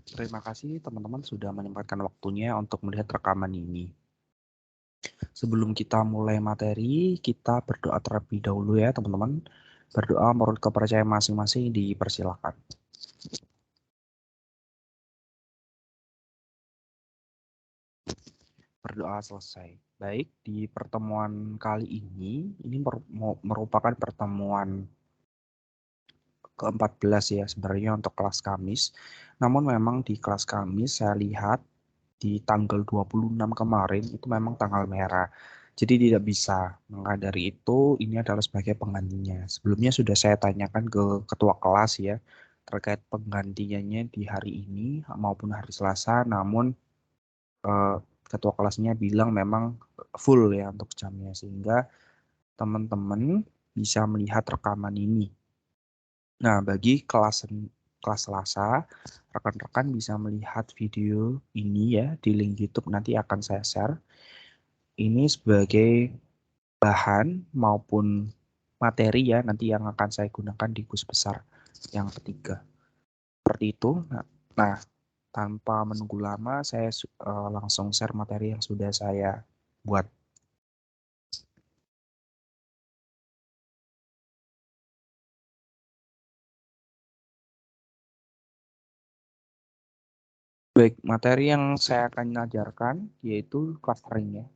Terima kasih teman-teman sudah menyempatkan waktunya untuk melihat rekaman ini. Sebelum kita mulai materi, kita berdoa terlebih dahulu ya teman-teman. Berdoa menurut kepercayaan masing-masing dipersilakan. Berdoa selesai. Baik, di pertemuan kali ini merupakan pertemuan ke-14 ya sebenarnya untuk kelas Kamis. Namun memang di kelas Kamis saya lihat di tanggal 26 kemarin itu memang tanggal merah. Jadi tidak bisa. Maka dari itu ini adalah sebagai penggantinya. Sebelumnya sudah saya tanyakan ke ketua kelas ya terkait penggantiannya di hari ini maupun hari Selasa. Namun eh, ketua kelasnya bilang memang full ya untuk jamnya sehingga teman-teman bisa melihat rekaman ini. Nah, bagi kelas Selasa, rekan-rekan bisa melihat video ini ya di link YouTube nanti akan saya share. Ini sebagai bahan maupun materi ya nanti yang akan saya gunakan di kus besar yang ketiga. Seperti itu. Nah, tanpa menunggu lama saya langsung share materi yang sudah saya buat. Baik, materi yang saya akan ajarkan yaitu clustering ya.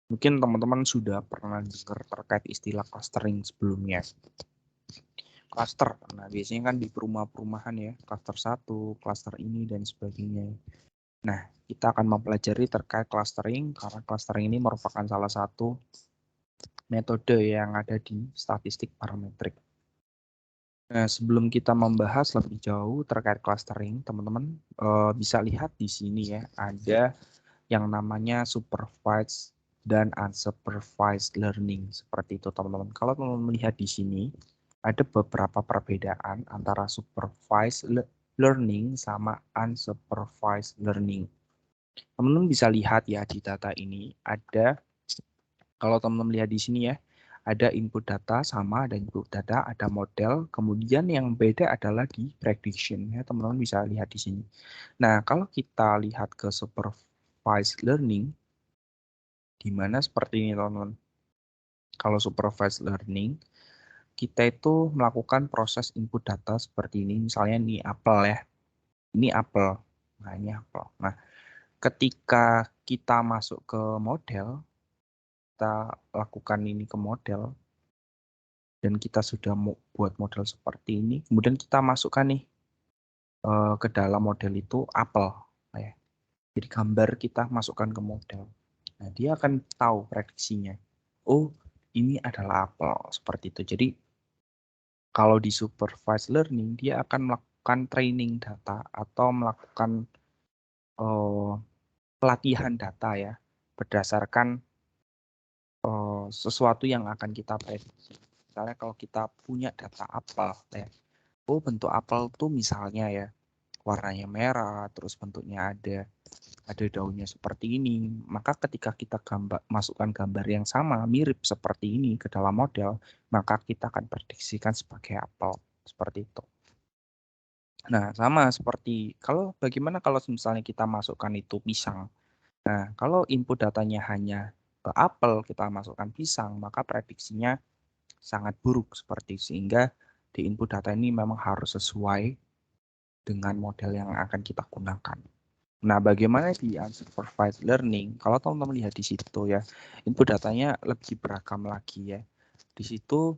Mungkin teman-teman sudah pernah dengar terkait istilah clustering sebelumnya. Cluster, nah biasanya kan di perumahan ya, cluster 1, cluster ini, dan sebagainya. Nah, kita akan mempelajari terkait clustering, karena clustering ini merupakan salah satu metode yang ada di statistik parametrik. Nah, sebelum kita membahas lebih jauh terkait clustering, teman-teman bisa lihat di sini ya, ada yang namanya supervised dan unsupervised learning. Seperti itu, teman-teman. Kalau teman-teman melihat di sini, ada beberapa perbedaan antara supervised learning sama unsupervised learning. Teman-teman bisa lihat ya di data ini, ada, kalau teman-teman lihat di sini ya, ada input data sama, ada input data, ada model, kemudian yang beda adalah di prediction ya, teman-teman bisa lihat di sini. Nah, kalau kita lihat ke supervised learning, di mana seperti ini teman-teman. Kalau supervised learning, kita itu melakukan proses input data seperti ini. Misalnya ini apel ya, ini apel. Nah, ini apel. Nah, ketika kita masuk ke model, kita lakukan ini ke model, dan kita sudah buat model seperti ini, kemudian kita masukkan nih ke dalam model itu apel. Ya. Jadi gambar kita masukkan ke model. Nah, dia akan tahu prediksinya. Oh, ini adalah apel. Seperti itu. Jadi, kalau di supervised learning, dia akan melakukan training data atau melakukan pelatihan data ya, berdasarkan sesuatu yang akan kita prediksi. Misalnya kalau kita punya data apel, ya, oh bentuk apel tuh misalnya ya, warnanya merah, terus bentuknya ada daunnya seperti ini. Maka ketika kita masukkan gambar yang sama, mirip seperti ini ke dalam model, maka kita akan prediksikan sebagai apel. Seperti itu. Nah, sama seperti bagaimana kalau misalnya kita masukkan itu pisang. Nah, kalau input datanya hanya ke apel, kita masukkan pisang, maka prediksinya sangat buruk seperti sehingga di input data ini memang harus sesuai dengan model yang akan kita gunakan. Nah, bagaimana di unsupervised learning? Kalau teman-teman lihat di situ ya, input datanya lebih beragam lagi ya. Di situ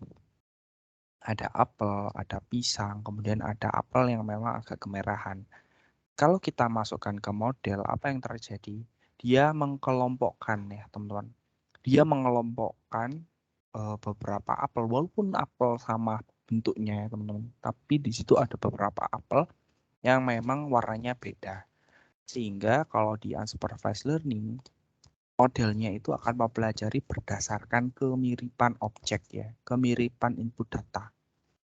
ada apel, ada pisang, kemudian ada apel yang memang agak kemerahan. Kalau kita masukkan ke model, apa yang terjadi? Dia mengkelompokkan ya, teman-teman. Dia mengelompokkan beberapa apel, walaupun apel sama bentuknya ya, teman-teman. Tapi di situ ada beberapa apel yang memang warnanya beda. Sehingga kalau di unsupervised learning, modelnya itu akan mempelajari berdasarkan kemiripan objek ya, kemiripan input data.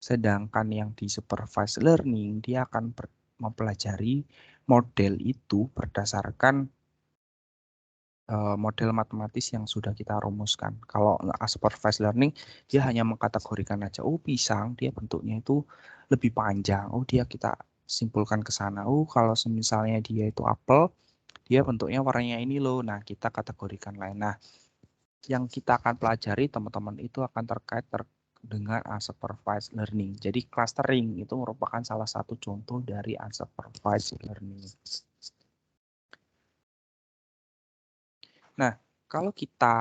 Sedangkan yang di supervised learning, dia akan mempelajari model itu berdasarkan model matematis yang sudah kita rumuskan. Kalau supervised learning, dia hanya mengkategorikan aja, oh pisang, dia bentuknya itu lebih panjang, oh dia kita simpulkan ke sana. Kalau misalnya dia itu apel, dia bentuknya warnanya ini loh. Nah, kita kategorikan lain. Nah, yang kita akan pelajari teman-teman itu akan terkait dengan unsupervised learning. Jadi clustering itu merupakan salah satu contoh dari unsupervised learning. Nah, kalau kita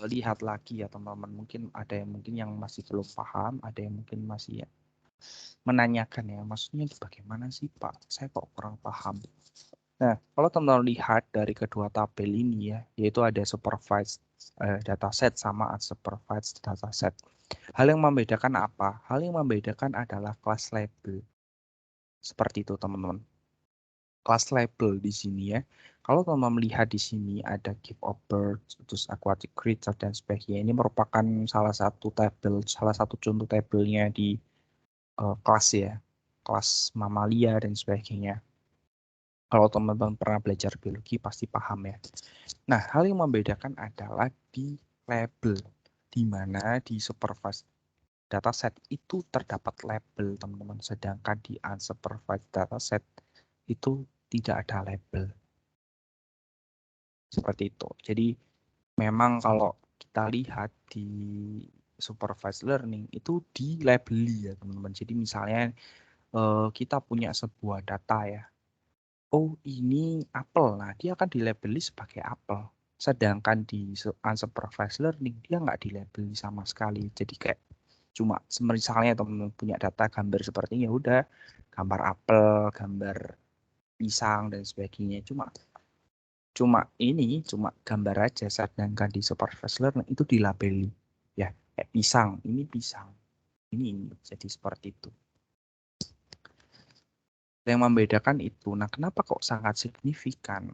lihat lagi ya teman-teman, mungkin ada yang masih belum paham, ada yang mungkin masih ya, menanyakan ya, maksudnya bagaimana sih Pak? Saya kok kurang paham. Nah, kalau teman-teman lihat dari kedua tabel ini ya, yaitu ada supervised dataset sama unsupervised dataset. Hal yang membedakan apa? Hal yang membedakan adalah class label. Seperti itu teman-teman. Class label di sini ya. Kalau teman-teman melihat di sini ada give of bird, terus aquatic creature dan sebagainya. Ini merupakan salah satu contoh tabelnya di kelas ya, kelas mamalia dan sebagainya. Kalau teman-teman pernah belajar biologi pasti paham ya. Nah, hal yang membedakan adalah di label, di mana di supervised dataset itu terdapat label teman-teman, sedangkan di unsupervised dataset itu tidak ada label. Seperti itu. Jadi memang kalau kita lihat di supervised learning itu di labeli ya teman-teman. Jadi misalnya kita punya sebuah data ya. Ini apel. Nah, dia akan dilabeli sebagai apel. Sedangkan di unsupervised learning, dia nggak dilabeli sama sekali. Jadi kayak cuma misalnya teman-teman punya data gambar seperti ini, ya udah gambar apel, gambar pisang, dan sebagainya. Cuma gambar aja. Sedangkan di supervised learning itu dilabeli. Ya, kayak pisang. Ini pisang. Ini. Jadi seperti itu. Yang membedakan itu. Nah, kenapa kok sangat signifikan?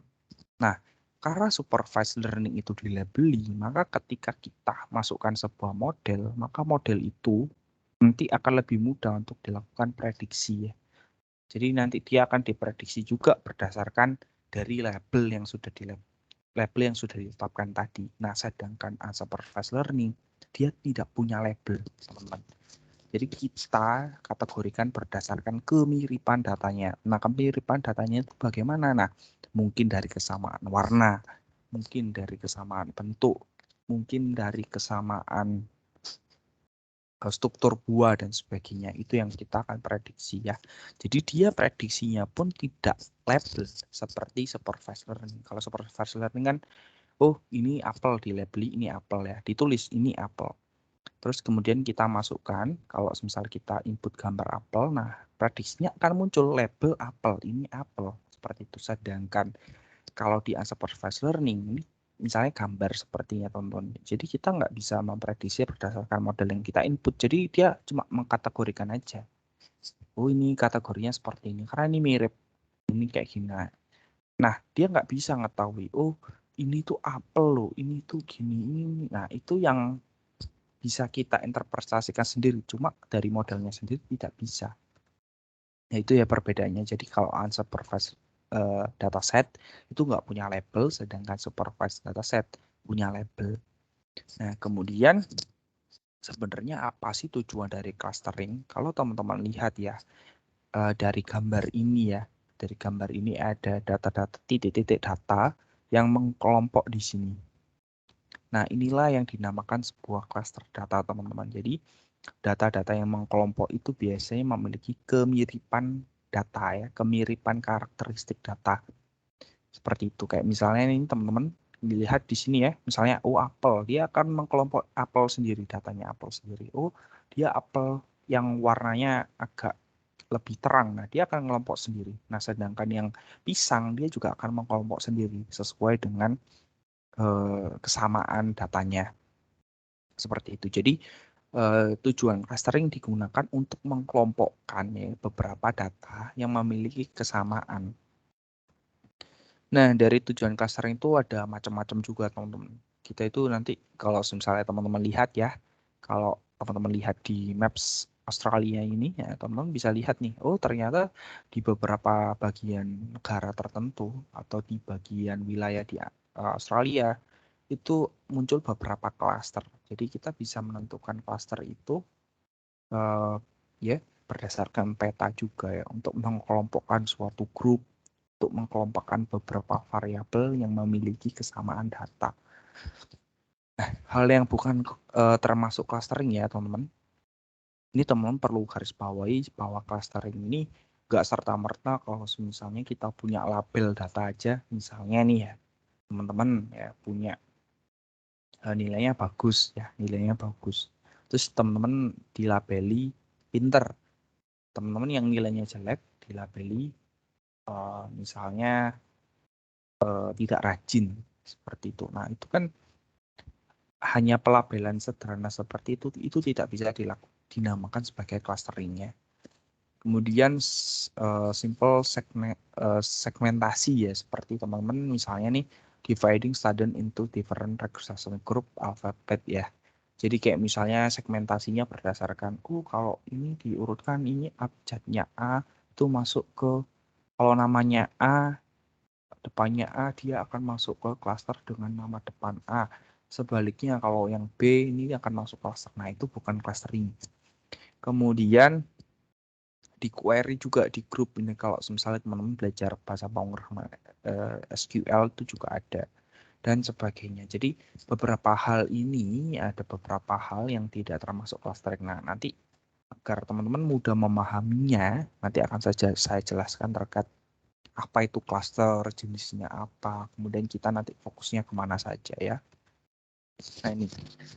Nah, karena supervised learning itu dilabeli, maka ketika kita masukkan sebuah model, maka model itu nanti akan lebih mudah untuk dilakukan prediksi ya. Jadi nanti dia akan diprediksi juga berdasarkan dari label yang sudah ditetapkan tadi. Nah, sedangkan unsupervised learning dia tidak punya label, teman-teman. Jadi kita kategorikan berdasarkan kemiripan datanya. Nah, kemiripan datanya itu bagaimana? Nah, mungkin dari kesamaan warna, mungkin dari kesamaan bentuk, mungkin dari kesamaan struktur buah dan sebagainya. Itu yang kita akan prediksi ya. Jadi dia prediksinya pun tidak label seperti supervised learning. Kalau supervised learning kan, ini apel, dilabeli ini apel ya, ditulis ini apel. Terus kemudian kita masukkan, kalau misal kita input gambar apel, nah prediksinya akan muncul label apel, ini apel, seperti itu. Sedangkan kalau di unsupervised learning, ini misalnya gambar sepertinya teman-teman. Jadi kita nggak bisa memprediksi berdasarkan model yang kita input. Jadi dia cuma mengkategorikan aja. Ini kategorinya seperti ini, karena ini mirip, ini kayak gini. Nah, dia nggak bisa ngetahui, ini tuh apel loh, ini tuh gini, ini. Nah, itu yang bisa kita interpretasikan sendiri, cuma dari modelnya sendiri tidak bisa. Nah, itu ya perbedaannya. Jadi kalau unsupervised dataset itu nggak punya label, sedangkan supervised dataset punya label. Nah, kemudian sebenarnya apa sih tujuan dari clustering? Kalau teman-teman lihat ya, dari gambar ini ya, dari gambar ini ada data-data, titik-titik data yang mengkelompok di sini. Nah, inilah yang dinamakan sebuah cluster data, teman-teman. Jadi, data-data yang mengkelompok itu biasanya memiliki kemiripan data ya, kemiripan karakteristik data. Seperti itu. Kayak misalnya ini teman-teman dilihat di sini ya, misalnya apel, dia akan mengkelompok apel sendiri, datanya apel sendiri. Dia apel yang warnanya agak lebih terang. Nah, dia akan mengelompok sendiri. Nah, sedangkan yang pisang dia juga akan mengkelompok sendiri sesuai dengan kesamaan datanya. Seperti itu. Jadi tujuan clustering digunakan untuk mengkelompokkan ya, beberapa data yang memiliki kesamaan. Nah, dari tujuan clustering itu ada macam-macam juga, teman-teman. Kita itu nanti kalau misalnya teman-teman lihat ya, kalau teman-teman lihat di Maps Australia ini, ya teman-teman bisa lihat nih, ternyata di beberapa bagian negara tertentu atau di bagian wilayah di Australia itu muncul beberapa klaster. Jadi kita bisa menentukan klaster itu ya berdasarkan peta juga ya, untuk mengelompokkan suatu grup, untuk mengelompokkan beberapa variabel yang memiliki kesamaan data. Nah, hal yang bukan termasuk clustering ya teman-teman. Ini teman-teman perlu garis bawahi bahwa clustering ini nggak serta-merta kalau misalnya kita punya label data aja, misalnya nih ya, teman-teman ya punya nilainya bagus ya, nilainya bagus. Terus teman-teman dilabeli pinter. Teman-teman yang nilainya jelek dilabeli misalnya tidak rajin seperti itu. Nah, itu kan hanya pelabelan sederhana seperti itu tidak bisa dinamakan sebagai clustering ya. Kemudian simple segmentasi ya, seperti teman-teman misalnya nih dividing student into different regression group alphabet ya. Jadi kayak misalnya segmentasinya berdasarkan kalau ini diurutkan ini abjadnya A itu masuk ke, kalau namanya A depannya A dia akan masuk ke klaster dengan nama depan A. Sebaliknya kalau yang B ini akan masuk klaster. Nah, itu bukan clustering. Kemudian di query juga di grup ini, kalau misalnya teman-teman belajar bahasa pemrograman SQL itu juga ada dan sebagainya. Jadi beberapa hal ini ada beberapa hal yang tidak termasuk clustering. Nah, nanti agar teman-teman mudah memahaminya, nanti akan saya jelaskan terkait apa itu cluster, jenisnya apa, kemudian kita nanti fokusnya kemana saja ya. Nah ini,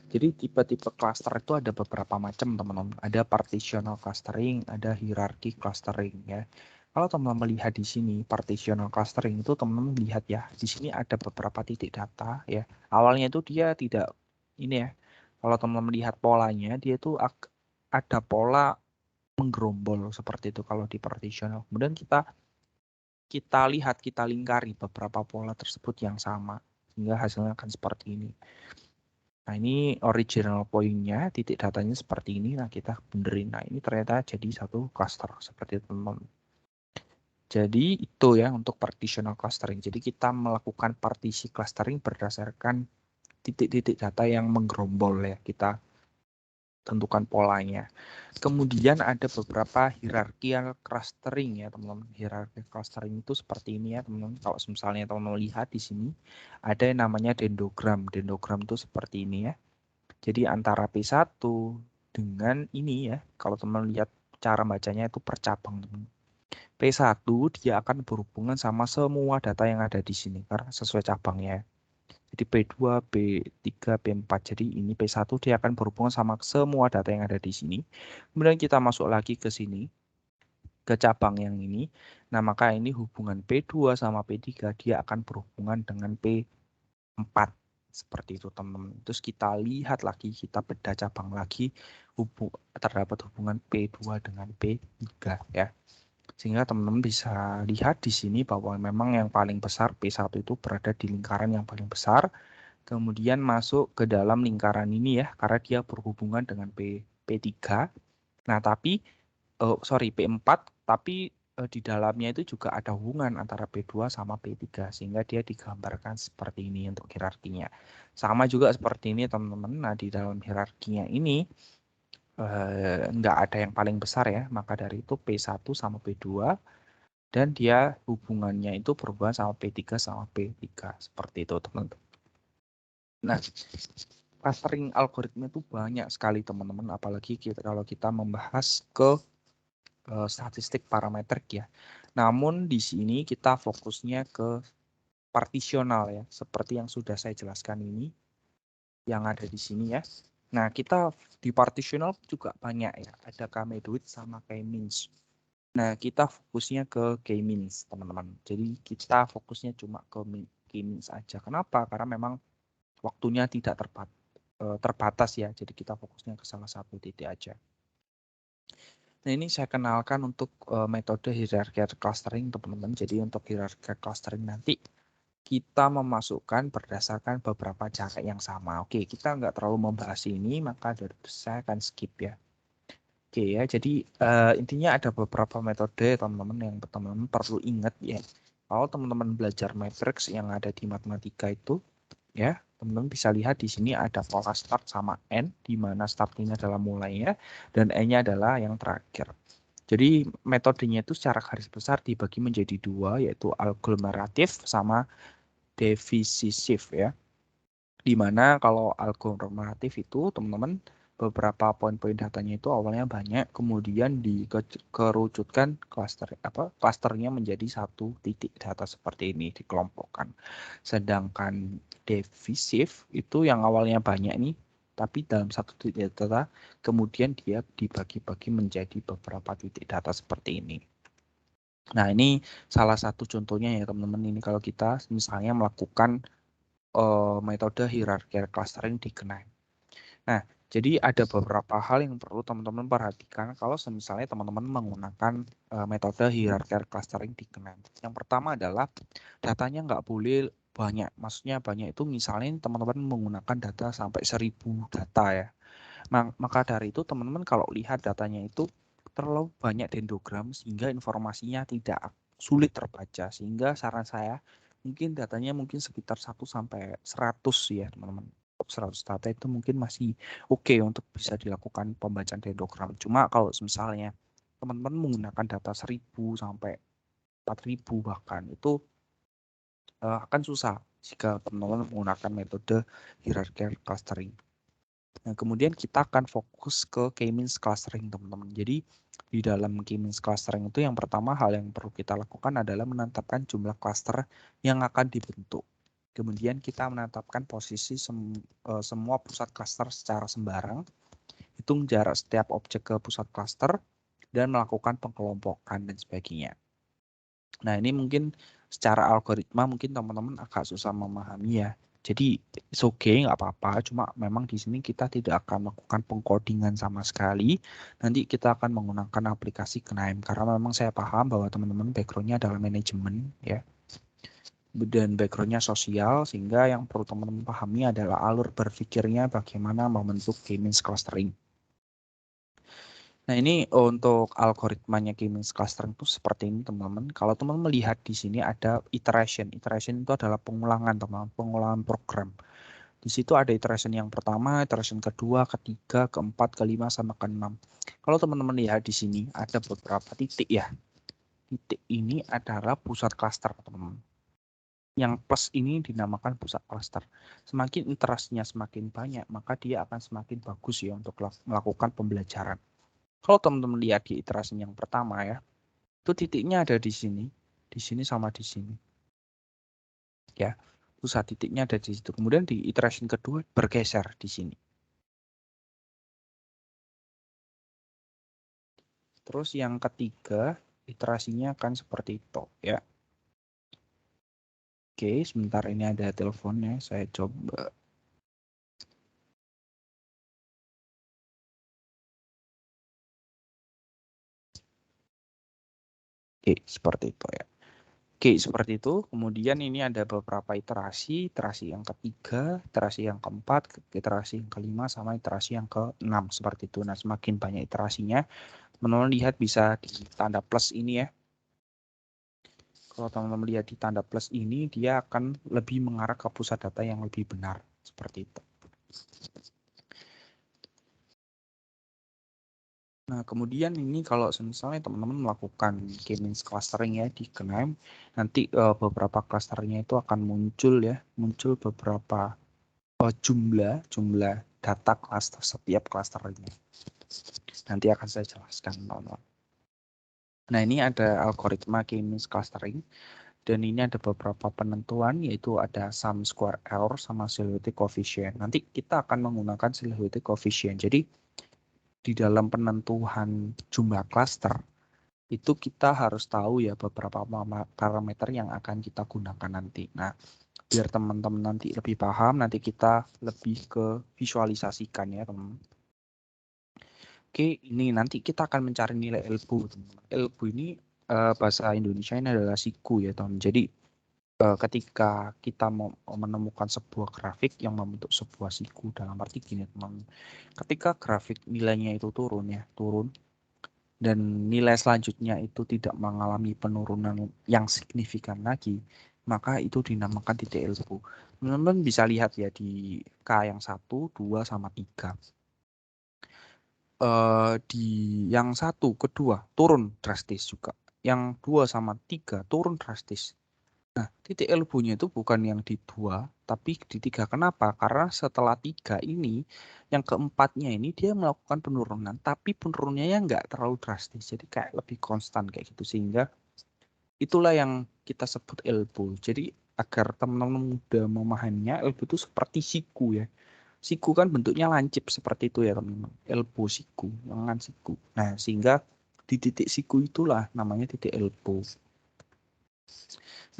jadi tipe-tipe cluster itu ada beberapa macam teman-teman. Ada partitional clustering, ada hierarchy clustering ya. Kalau teman-teman melihat di sini partitional clustering itu teman-teman lihat ya, di sini ada beberapa titik data ya. Awalnya itu dia tidak ini ya. Kalau teman-teman melihat polanya, dia itu ada pola menggerombol seperti itu kalau di partitional. Kemudian kita lihat, kita lingkari beberapa pola tersebut yang sama sehingga hasilnya akan seperti ini. Nah, ini original point-nya, titik datanya seperti ini. Nah, kita benerin. Nah, ini ternyata jadi satu cluster seperti itu, teman-teman. Jadi itu ya untuk partitional clustering. Jadi kita melakukan partisi clustering berdasarkan titik-titik data yang menggerombol ya. Kita tentukan polanya. Kemudian ada beberapa hierarchical clustering ya teman-teman. Hierarchical clustering itu seperti ini ya teman-teman. Kalau misalnya teman-teman lihat di sini ada yang namanya dendrogram. Dendrogram itu seperti ini ya. Jadi antara P1 dengan ini ya. Kalau teman-teman lihat cara bacanya itu per cabang teman-teman. P1 dia akan berhubungan sama semua data yang ada di sini karena sesuai cabangnya. Jadi P2, P3, P4. Jadi ini P1 dia akan berhubungan sama semua data yang ada di sini. Kemudian kita masuk lagi ke sini, ke cabang yang ini. Nah, maka ini hubungan P2 sama P3 dia akan berhubungan dengan P4. Seperti itu teman-teman. Terus kita lihat lagi, kita bedah cabang lagi, terdapat hubungan P2 dengan P3 ya. Sehingga teman-teman bisa lihat di sini bahwa memang yang paling besar P1 itu berada di lingkaran yang paling besar. Kemudian masuk ke dalam lingkaran ini ya, karena dia berhubungan dengan P3. Nah, tapi P4, tapi di dalamnya itu juga ada hubungan antara P2 sama P3 sehingga dia digambarkan seperti ini untuk hierarkinya. Sama juga seperti ini teman-teman. Nah, di dalam hierarkinya ini nggak ada yang paling besar ya, maka dari itu P1 sama P2 dan dia hubungannya itu berhubungan sama P3 sama P3 seperti itu teman-teman. Nah, clustering algoritma itu banyak sekali teman-teman, apalagi kalau kita membahas ke statistik parametrik ya. Namun di sini kita fokusnya ke partisional ya, seperti yang sudah saya jelaskan ini, yang ada di sini ya. Nah, kita di partisional juga banyak ya, ada k-mean sama k-means. Nah, kita fokusnya ke k-means teman-teman. Jadi kita fokusnya cuma ke k-means aja. Kenapa? Karena memang waktunya tidak terbatas ya. Jadi kita fokusnya ke salah satu titik aja. Nah, ini saya kenalkan untuk metode hierarchical clustering teman-teman. Jadi untuk hierarchical clustering nanti kita memasukkan berdasarkan beberapa cara yang sama. Oke, kita nggak terlalu membahas ini, maka saya akan skip ya. Oke ya, jadi intinya ada beberapa metode teman-teman yang teman-teman perlu ingat ya. Kalau teman-teman belajar matriks yang ada di matematika itu, ya teman-teman bisa lihat di sini ada pola start sama end, di mana start ini adalah mulainya dan end-nya adalah yang terakhir. Jadi metodenya itu secara garis besar dibagi menjadi dua, yaitu aglomeratif sama decisif ya. Dimana kalau aglomeratif itu teman-teman beberapa poin-poin datanya itu awalnya banyak, kemudian dikerucutkan klasternya menjadi satu titik data seperti ini dikelompokkan. Sedangkan decisif itu yang awalnya banyak nih, tapi dalam satu titik data kemudian dia dibagi-bagi menjadi beberapa titik data seperti ini. Nah, ini salah satu contohnya ya teman-teman. Ini kalau kita misalnya melakukan metode hierarchical clustering di KNIME. Nah, jadi ada beberapa hal yang perlu teman-teman perhatikan kalau misalnya teman-teman menggunakan metode hierarchical clustering di KNIME. Yang pertama adalah datanya nggak boleh banyak. Maksudnya banyak itu misalnya teman-teman menggunakan data sampai 1000 data ya. Maka dari itu teman-teman kalau lihat datanya itu terlalu banyak dendrogram sehingga informasinya tidak sulit terbaca. Sehingga saran saya mungkin datanya mungkin sekitar 1 sampai 100 ya teman-teman. 100 data itu mungkin masih oke untuk bisa dilakukan pembacaan dendrogram. Cuma kalau misalnya teman-teman menggunakan data 1000 sampai 4000 bahkan itu akan susah jika teman-teman menggunakan metode hierarchical clustering. Nah, kemudian kita akan fokus ke K-means clustering, teman-teman. Jadi, di dalam K-means clustering itu yang pertama hal yang perlu kita lakukan adalah menetapkan jumlah cluster yang akan dibentuk. Kemudian kita menetapkan posisi semua pusat cluster secara sembarang, hitung jarak setiap objek ke pusat cluster, dan melakukan pengkelompokan dan sebagainya. Nah, ini mungkin secara algoritma mungkin teman-teman agak susah memahami ya. Jadi it's okay, nggak apa-apa. Cuma memang di sini kita tidak akan melakukan pengkodingan sama sekali. Nanti kita akan menggunakan aplikasi KNIME karena memang saya paham bahwa teman-teman backgroundnya adalah manajemen ya. Dan backgroundnya sosial sehingga yang perlu teman-teman pahami adalah alur berpikirnya bagaimana membentuk K-means clustering. Nah, ini untuk algoritmanya K-means clustering itu seperti ini, teman-teman. Kalau teman-teman melihat di sini ada iteration. Iteration itu adalah pengulangan, teman-teman, pengulangan program. Di situ ada iteration yang pertama, iteration kedua, ketiga, keempat, kelima, sama keenam. Kalau teman-teman lihat di sini ada beberapa titik ya. Titik ini adalah pusat cluster, teman-teman. Yang plus ini dinamakan pusat cluster. Semakin iterasinya semakin banyak, maka dia akan semakin bagus ya untuk melakukan pembelajaran. Kalau teman-teman lihat di iterasi yang pertama ya, itu titiknya ada di sini sama di sini. Ya, pusat titiknya ada di situ. Kemudian di iteration kedua bergeser di sini. Terus yang ketiga, iterasinya akan seperti itu ya. Oke, sebentar ini ada teleponnya, saya coba. Oke, seperti itu ya. Oke, seperti itu. Kemudian ini ada beberapa iterasi yang ketiga, iterasi yang keempat, iterasi yang kelima, sama iterasi yang keenam seperti itu. Nah, semakin banyak iterasinya, teman-teman lihat bisa di tanda plus ini ya. Kalau teman-teman lihat di tanda plus ini, dia akan lebih mengarah ke pusat data yang lebih benar seperti itu. Nah, kemudian ini kalau misalnya teman-teman melakukan K-means clustering ya di KNIME, nanti beberapa clusternya itu akan muncul ya, muncul beberapa jumlah data cluster setiap clusternya. Nanti akan saya jelaskan, teman-teman. Nah, ini ada algoritma K-means clustering dan ini ada beberapa penentuan yaitu ada sum square error sama silhouette coefficient. Nanti kita akan menggunakan silhouette coefficient. Jadi di dalam penentuan jumlah cluster itu kita harus tahu ya beberapa parameter yang akan kita gunakan nanti. Nah, biar teman-teman nanti lebih paham, nanti kita lebih ke visualisasikan ya teman. Oke, ini nanti kita akan mencari nilai LBU. LBU ini bahasa Indonesia ini adalah siku ya teman. Jadi ketika kita mau menemukan sebuah grafik yang membentuk sebuah siku dalam arti gini teman. Ketika grafik nilainya itu turun ya, turun dan nilai selanjutnya itu tidak mengalami penurunan yang signifikan lagi, maka itu dinamakan titik LBU. Teman-teman bisa lihat ya di K yang 1, 2, sama 3. di yang 1, kedua turun drastis juga. Yang 2 sama 3 turun drastis. Nah, titik elbow-nya itu bukan yang di 2, tapi di 3. Kenapa? Karena setelah 3 ini, yang keempatnya ini dia melakukan penurunan, tapi penurunannya nggak terlalu drastis. Jadi kayak lebih konstan kayak gitu. Sehingga itulah yang kita sebut elbow. Jadi agar teman-teman mudah memahaminya, elbow itu seperti siku ya. Siku kan bentuknya lancip seperti itu ya teman-teman. Elbow siku, lengan siku. Nah, sehingga di titik siku itulah namanya titik elbow.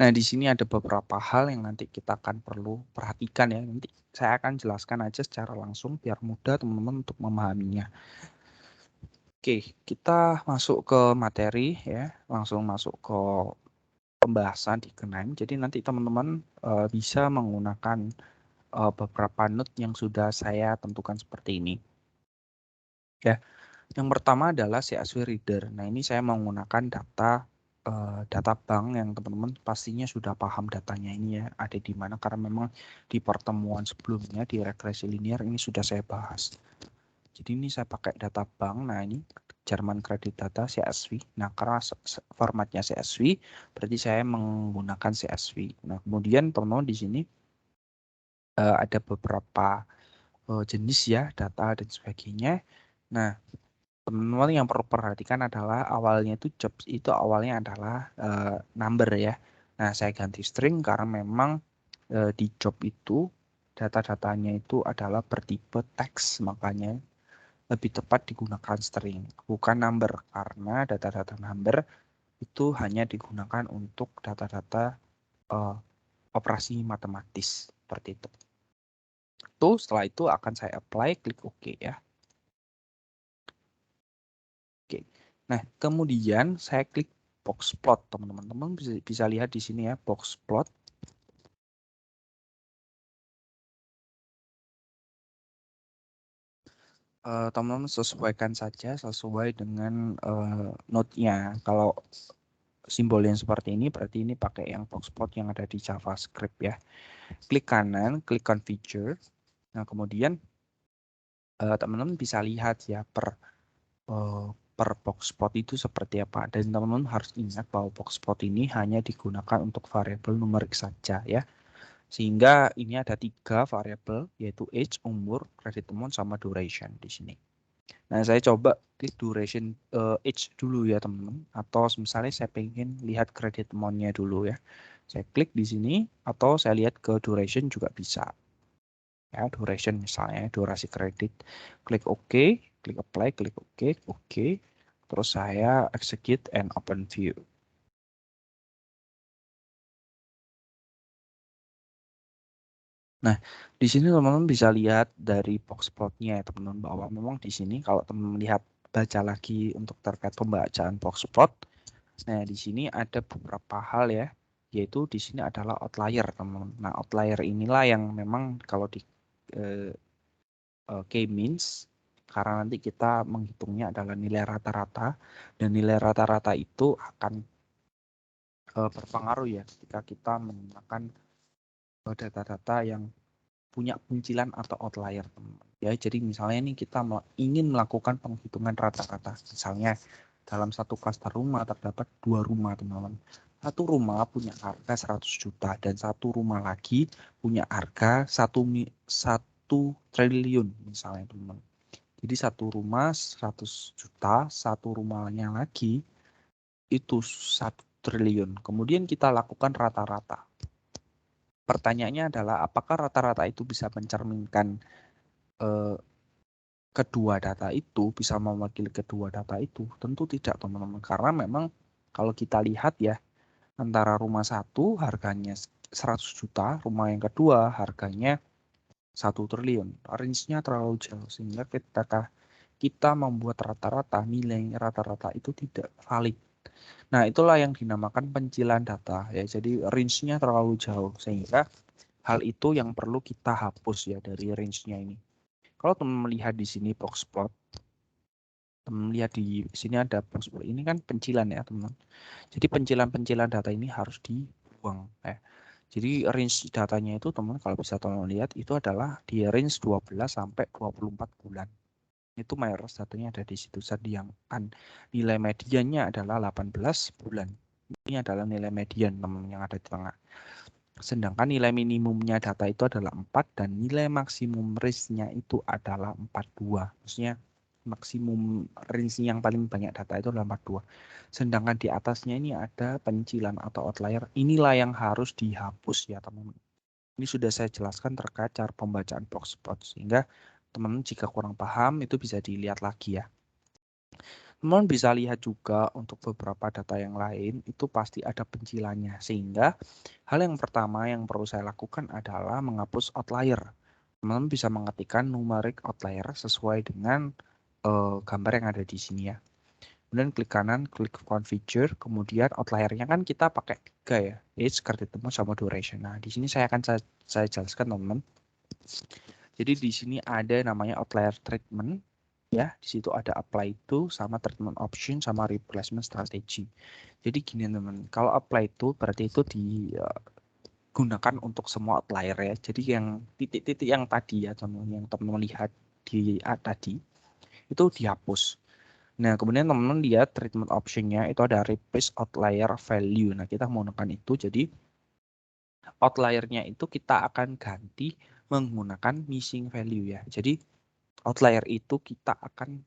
Nah, di sini ada beberapa hal yang nanti kita akan perlu perhatikan ya. Nanti saya akan jelaskan aja secara langsung biar mudah teman-teman untuk memahaminya. Oke, kita masuk ke materi ya. Langsung masuk ke pembahasan di Kenen. Jadi nanti teman-teman bisa menggunakan beberapa note yang sudah saya tentukan seperti ini. Ya, yang pertama adalah CSV Reader. Nah, ini saya menggunakan data bank yang teman-teman pastinya sudah paham datanya ini ya, ada di mana karena memang di pertemuan sebelumnya di regresi linear ini sudah saya bahas. Jadi ini saya pakai data bank. Nah, ini Jerman Credit Data CSV. Nah, karena formatnya CSV, berarti saya menggunakan CSV. Nah, kemudian teman-teman di sini ada beberapa jenis ya, data dan sebagainya. Nah, teman-teman yang perlu perhatikan adalah awalnya itu job itu awalnya adalah number ya. Nah, saya ganti string karena memang di job itu data-datanya itu adalah bertipe teks, makanya lebih tepat digunakan string, bukan number, karena data-data number itu hanya digunakan untuk data-data operasi matematis seperti itu. Setelah itu akan saya apply, klik OK ya. Oke. Nah, kemudian saya klik box plot, teman-teman. Teman bisa lihat di sini ya, box plot. Teman-teman sesuaikan saja sesuai dengan node-nya. Kalau simbol yang seperti ini berarti ini pakai yang box plot yang ada di JavaScript ya. Klik kanan, klik configure. Nah, kemudian teman-teman bisa lihat ya per box plot itu seperti apa. Dan teman-teman harus ingat bahwa box plot ini hanya digunakan untuk variabel numerik saja ya. Sehingga ini ada 3 variabel yaitu age, umur, kredit temuan sama duration di sini. Nah, saya coba klik duration age dulu ya teman-teman. Atau misalnya saya pengen lihat kredit temuannya dulu ya. Saya klik di sini atau saya lihat ke duration juga bisa. Ya, duration misalnya durasi kredit. Klik OK, klik apply, klik OK, OK. Terus saya execute and open view. Nah, di sini teman-teman bisa lihat dari box plotnya ya teman-teman bahwa memang di sini kalau teman-teman lihat baca lagi untuk terkait pembacaan box plot, nah di sini ada beberapa hal ya, yaitu di sini adalah outlier teman-teman. Nah, outlier inilah yang memang kalau di K-means karena nanti kita menghitungnya adalah nilai rata-rata dan nilai rata-rata itu akan berpengaruh ya ketika kita menggunakan data-data yang punya kuncilan atau outlier teman-teman. Ya, jadi misalnya ini kita ingin melakukan penghitungan rata-rata. Misalnya dalam satu klaster rumah terdapat 2 rumah teman-teman. Satu rumah punya harga 100 juta dan satu rumah lagi punya harga 1 triliun misalnya teman-teman. Jadi satu rumah 100 juta, satu rumahnya lagi itu 1 triliun. Kemudian kita lakukan rata-rata. Pertanyaannya adalah apakah rata-rata itu bisa mencerminkan kedua data itu, bisa mewakili kedua data itu? Tentu tidak teman-teman, karena memang kalau kita lihat ya, antara rumah satu harganya 100 juta, rumah yang kedua harganya 1 triliun. Range-nya terlalu jauh sehingga ketika kita membuat rata-rata, nilai rata-rata itu tidak valid. Nah, itulah yang dinamakan pencilan data ya. Jadi range-nya terlalu jauh sehingga hal itu yang perlu kita hapus ya dari range-nya ini. Kalau teman melihat di sini box plot, teman lihat di sini ada box plot. Ini kan pencilan ya, teman. Jadi pencilan-pencilan data ini harus dibuang ya. Jadi range datanya itu teman kalau bisa teman lihat itu adalah di range 12 sampai 24 bulan. Itu mayoritas datanya ada di situ. Sedangkan nilai mediannya adalah 18 bulan. Ini adalah nilai median teman yang ada di tengah. Sedangkan nilai minimumnya data itu adalah 4 dan nilai maksimum range-nya itu adalah 42. Maksudnya maksimum range yang paling banyak data itu adalah 42. Sedangkan di atasnya ini ada pencilan atau outlier. Inilah yang harus dihapus ya teman-teman. Ini sudah saya jelaskan terkait cara pembacaan box plot sehingga teman-teman jika kurang paham itu bisa dilihat lagi ya. Teman bisa lihat juga untuk beberapa data yang lain itu pasti ada pencilannya sehingga hal yang pertama yang perlu saya lakukan adalah menghapus outlier. Teman bisa mengetikkan numeric outlier sesuai dengan gambar yang ada di sini ya. Kemudian klik kanan, klik configure, kemudian outliernya kan kita pakai 3 ya, age, ketemu sama duration. Nah, di sini saya akan saya jelaskan teman-teman. Jadi di sini ada namanya outlier treatment. Ya, di situ ada apply to sama treatment option sama replacement strategy. Jadi gini teman, kalau apply to berarti itu digunakan untuk semua outlier ya. Jadi yang titik-titik yang tadi ya teman yang teman lihat di tadi itu dihapus. Nah, kemudian teman-teman lihat treatment optionnya itu ada replace outlier value. Nah, kita menggunakan itu. Jadi outliernya itu kita akan ganti menggunakan missing value ya. Jadi outlier itu kita akan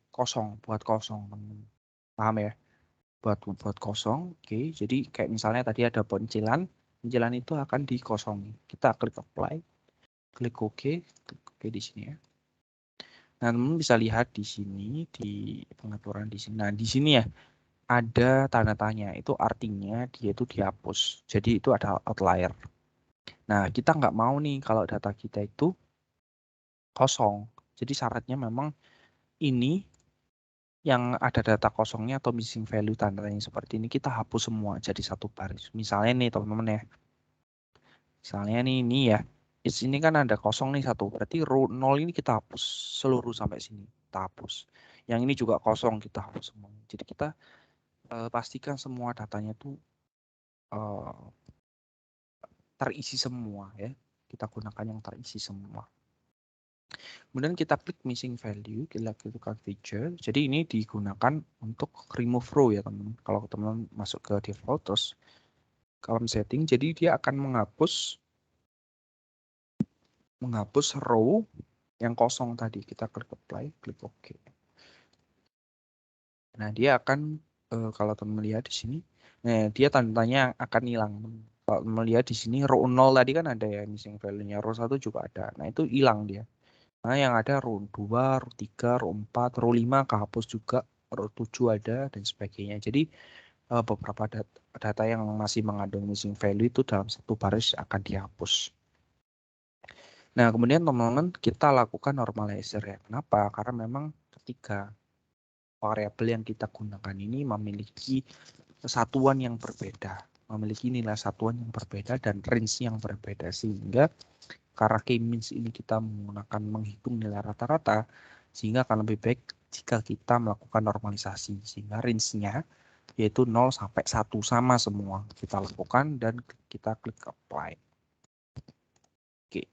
buat kosong, teman-teman. Paham ya? Buat kosong. Oke, jadi kayak misalnya tadi ada pencilan itu akan dikosongi. Kita klik apply, klik OK, klik OK di sini ya. Nah, teman bisa lihat di sini di pengaturan di sini. Nah, di sini ya ada tanda tanya. Itu artinya dia itu dihapus. Jadi itu ada outlier. Nah, kita nggak mau nih kalau data kita itu kosong. Jadi syaratnya memang ini yang ada data kosongnya atau missing value tandanya seperti ini kita hapus semua jadi satu baris. Misalnya nih teman-teman ya. Misalnya nih ya. Di sini kan ada kosong nih satu. Berarti row 0 ini kita hapus seluruh sampai sini. Kita hapus. Yang ini juga kosong kita hapus semua. Jadi kita pastikan semua datanya tuh terisi semua ya. Kita gunakan yang terisi semua. Kemudian kita klik missing value, kita klik configure. Jadi ini digunakan untuk remove row ya teman-teman. Kalau teman-teman masuk ke default terus column setting, jadi dia akan menghapus row yang kosong tadi. Kita klik apply, klik OK. Nah, dia akan kalau teman-teman lihat di sini, nah dia tandanya akan hilang. Kalau melihat di sini row 0 tadi kan ada ya missing value-nya, row 1 juga ada. Nah, itu hilang dia. Nah, yang ada row 2, row 3, row 4, row 5 kehapus juga, row 7 ada dan sebagainya. Jadi beberapa data yang masih mengandung missing value itu dalam satu baris akan dihapus. Nah, kemudian teman-teman kita lakukan normalizer ya. Kenapa? Karena memang ketika variabel yang kita gunakan ini memiliki satuan yang berbeda, memiliki nilai satuan yang berbeda dan range yang berbeda sehingga karena k-means ini kita menggunakan menghitung nilai rata-rata sehingga akan lebih baik jika kita melakukan normalisasi sehingga range-nya yaitu 0 sampai 1 sama semua kita lakukan dan kita klik apply. Oke.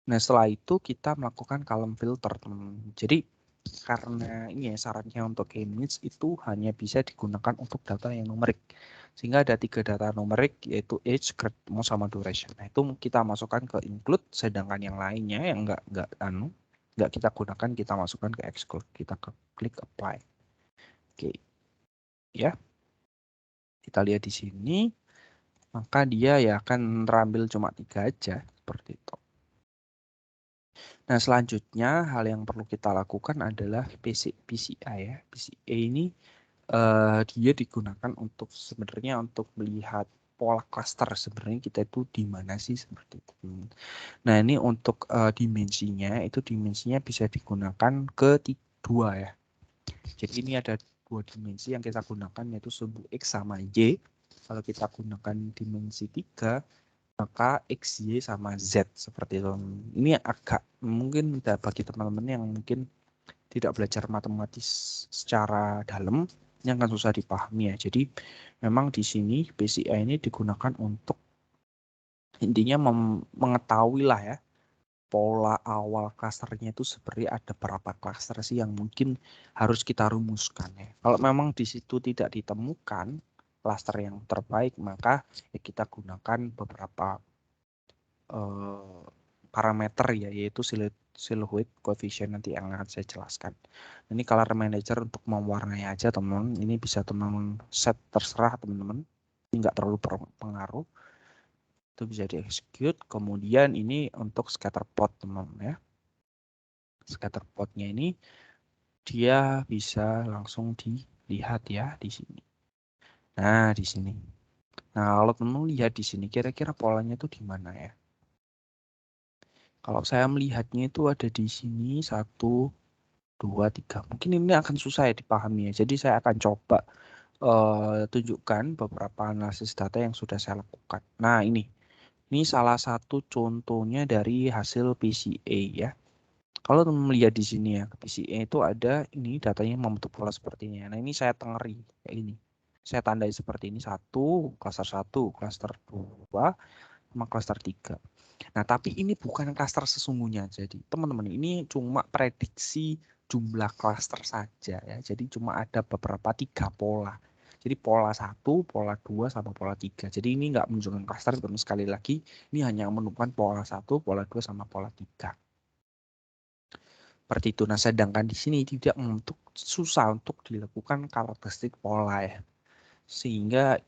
Nah, setelah itu kita melakukan column filter teman-teman. Jadi karena ini ya syaratnya untuk k-means itu hanya bisa digunakan untuk data yang numerik. Sehingga ada 3 data numerik yaitu age, grade, sama duration. Nah, itu kita masukkan ke include sedangkan yang lainnya yang enggak kita gunakan kita masukkan ke exclude. Kita klik apply. Oke. Ya. Kita lihat di sini maka dia ya akan terambil cuma 3 aja seperti itu. Nah, selanjutnya hal yang perlu kita lakukan adalah PCA ya. PCA ini dia digunakan untuk sebenarnya untuk melihat pola cluster sebenarnya kita itu di mana sih seperti itu. Nah, ini untuk dimensinya itu dimensinya bisa digunakan ke 2 ya. Jadi ini ada 2 dimensi yang kita gunakan yaitu sumbu X sama Y. Kalau kita gunakan dimensi 3 maka X, Y, sama Z seperti itu. Ini agak mungkin bagi teman-teman yang mungkin tidak belajar matematis secara dalam, yang akan susah dipahami ya. Jadi memang di sini PCA ini digunakan untuk intinya mengetahui lah ya pola awal klasternya itu sebenarnya ada berapa klaster sih yang mungkin harus kita rumuskan ya. Kalau memang di situ tidak ditemukan klaster yang terbaik, maka ya kita gunakan beberapa parameter ya, yaitu silhouette coefficient nanti yang akan saya jelaskan. Ini color manager untuk mewarnai aja teman-teman. Ini bisa teman-teman set terserah teman-teman. Ini nggak terlalu berpengaruh. Itu bisa di execute. Kemudian ini untuk scatter plot teman-teman ya. Scatter plotnya ini dia bisa langsung dilihat ya di sini. Nah di sini. Nah kalau teman-teman lihat di sini kira-kira polanya itu di mana ya? Kalau saya melihatnya itu ada di sini 1, 2, 3. Mungkin ini akan susah ya dipahami ya. Jadi saya akan coba tunjukkan beberapa analisis data yang sudah saya lakukan. Nah ini salah satu contohnya dari hasil PCA ya. Kalau teman melihat di sini ya, PCA itu ada ini datanya membentuk pola seperti ini. Nah ini saya tengeri kayak ini. Saya tandai seperti ini, klaster 1, klaster 2, sama klaster 3. Nah, tapi ini bukan klaster sesungguhnya. Jadi, teman-teman, ini cuma prediksi jumlah klaster saja ya. Jadi, cuma ada beberapa 3 pola. Jadi, pola 1, pola 2, sama pola 3. Jadi, ini nggak menunjukkan klaster, teman sekali lagi. Ini hanya menunjukkan pola 1, pola 2, sama pola 3. Seperti itu. Nah, sedangkan di sini tidak susah untuk dilakukan karakteristik pola ya. Sehingga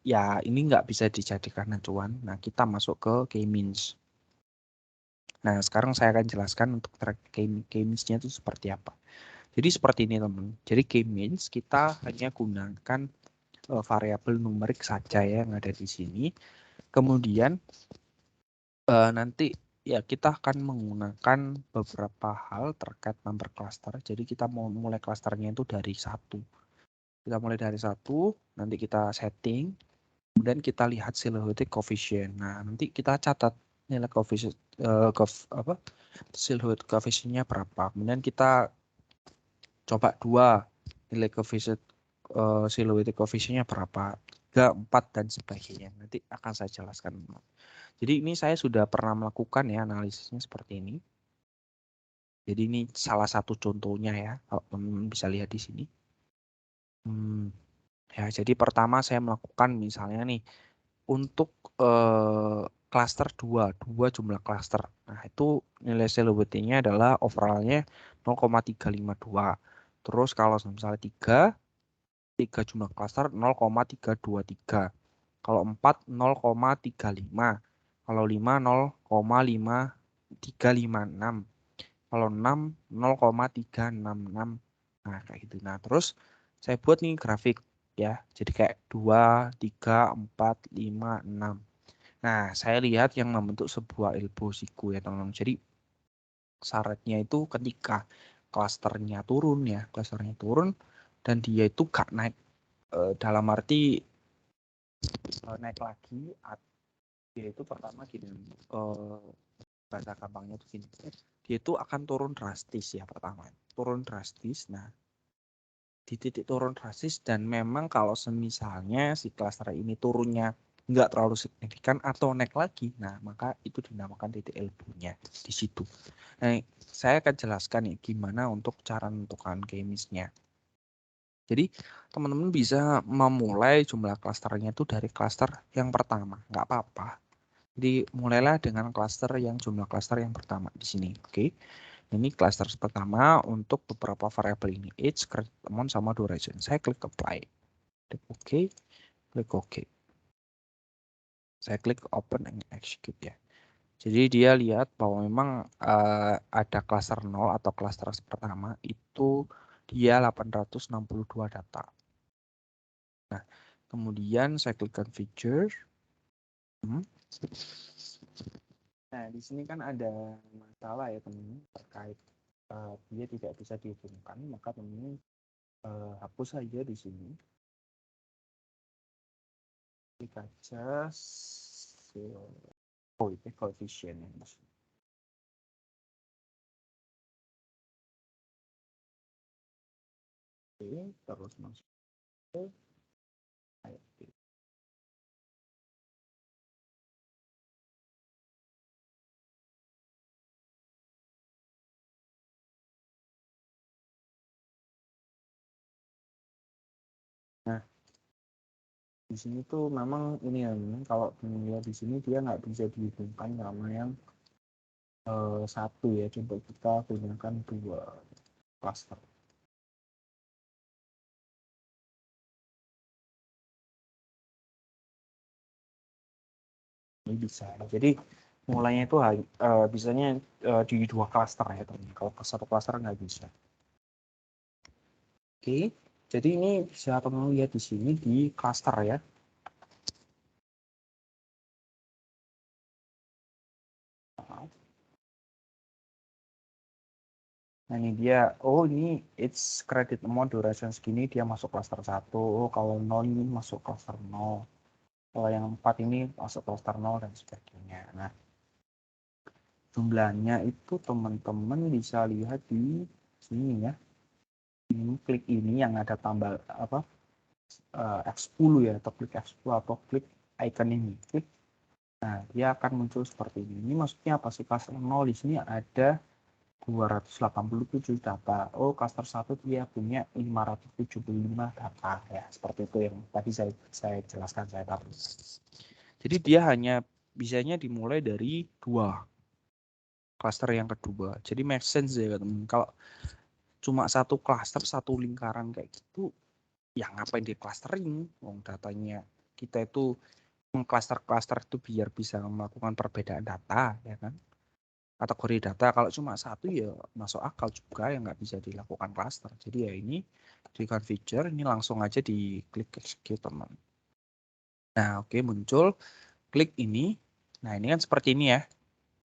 ya ini nggak bisa dijadikan acuan. Nah, kita masuk ke K-means. Nah, sekarang saya akan jelaskan untuk track K-means-nya itu seperti apa. Jadi seperti ini teman. Jadi K-means kita hanya gunakan variabel numerik saja ya yang ada di sini. Kemudian nanti ya kita akan menggunakan beberapa hal terkait number cluster. Jadi kita mau mulai klasternya itu dari 1. Kita mulai dari 1, nanti kita setting, kemudian kita lihat silhouette coefficient. Nah, nanti kita catat nilai coefficient silhouette coefficient-nya berapa. Kemudian kita coba 2 nilai coefficient silhouette coefficient-nya berapa. 3, 4 dan sebagainya. Nanti akan saya jelaskan. Jadi ini saya sudah pernah melakukan ya analisisnya seperti ini. Jadi ini salah satu contohnya ya, kalau teman-teman bisa lihat di sini. Ya, jadi pertama saya melakukan misalnya nih untuk klaster 2 jumlah klaster. Nah, itu nilai silhouette-nya adalah overall-nya 0,352. Terus kalau misalnya 3 jumlah klaster 0,323. Kalau 4 0,35. Kalau 5 0,5356. Kalau 6 0,366. Nah, kayak gitu. Nah, terus saya buat nih grafik ya. Jadi kayak 2, 3, 4, 5, 6. Nah, saya lihat yang membentuk sebuah elbow siku ya, teman-teman. Jadi syaratnya itu ketika klasternya turun ya, dan dia itu gak naik dalam arti naik lagi, dia itu pertama gini, bahasa gampangnya itu gini, dia itu akan turun drastis ya pertama, turun drastis. Nah, di titik turun drastis dan memang kalau semisalnya si klaster ini turunnya nggak terlalu signifikan atau naik lagi, nah maka itu dinamakan titik elbow-nya di situ. Nah, saya akan jelaskan nih gimana untuk cara menentukan K-means-nya. Jadi teman-teman bisa memulai jumlah klasternya itu dari klaster yang pertama, nggak apa-apa. Jadi mulailah dengan klaster yang jumlah klaster yang pertama di sini, oke? Ini klaster pertama untuk beberapa variabel ini, age, teman sama duration. Saya klik apply, klik OK, klik OK. Saya klik open and execute ya. Jadi dia lihat bahwa memang ada klaster 0 atau klaster pertama itu dia 862 data. Nah, kemudian saya klikkan feature. Nah, di sini kan ada masalah ya teman-teman terkait dia tidak bisa dihubungkan, maka teman-teman hapus saja di sini. Klik aja itu coefficient yang di sini. Oke, terus masuk ke Nah, di sini tuh memang ini ya, kalau lihat di sini dia nggak bisa dihubungkan sama yang satu ya. Coba kita gunakan 2 cluster. Ini bisa. Jadi mulainya itu bisanya di 2 cluster ya teman. Kalau ke 1 cluster nggak bisa. Oke, jadi ini bisa teman lihat di sini di cluster ya. Nah ini dia, oh ini it's credit amount duration segini dia masuk cluster 1. Oh kalau 0 ini masuk cluster 0. Kalau yang 4 ini masuk cluster 0 dan sebagainya. Nah jumlahnya itu teman-teman bisa lihat di sini ya. Ini klik ini yang ada tambah apa F10 ya, atau klik F10 atau klik icon ini. Klik. Nah, dia akan muncul seperti ini. Ini maksudnya apa sih? Cluster 0 di sini ada 287 data. Oh, cluster 1 dia punya 575 data ya. Seperti itu yang tadi saya jelaskan saya tahu. Jadi dia hanya bisanya dimulai dari 2 cluster yang kedua. Jadi make sense ya teman. Kalau cuma satu cluster, satu lingkaran kayak gitu, ya ngapain di clustering? Wong datanya kita itu mengcluster-cluster itu biar bisa melakukan perbedaan data, ya kan? Kategori data kalau cuma satu ya masuk akal juga yang nggak bisa dilakukan cluster. Jadi ya ini di configure, ini langsung aja di klik execute teman. Nah oke muncul, klik ini. Nah ini kan seperti ini ya.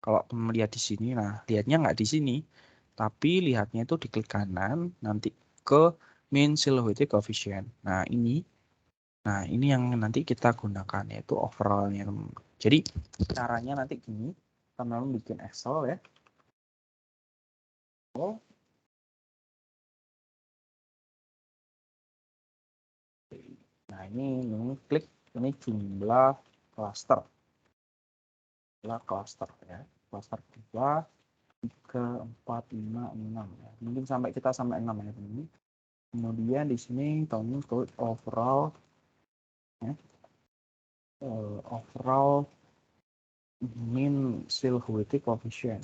Kalau teman lihat di sini, nah lihatnya nggak di sini, tapi lihatnya itu di klik kanan, nanti ke mean silhouette coefficient. Nah ini yang nanti kita gunakan yaitu overallnya. Jadi caranya nanti gini, teman-teman bikin Excel ya. Oh. Nah ini klik ini jumlah cluster, ya. Cluster 2, 3, 4, 5, 6 ya. Mungkin sampai kita sampai 6 ya ini. Kemudian di sini tahun code overall ya. Overall mean silhouette coefficient.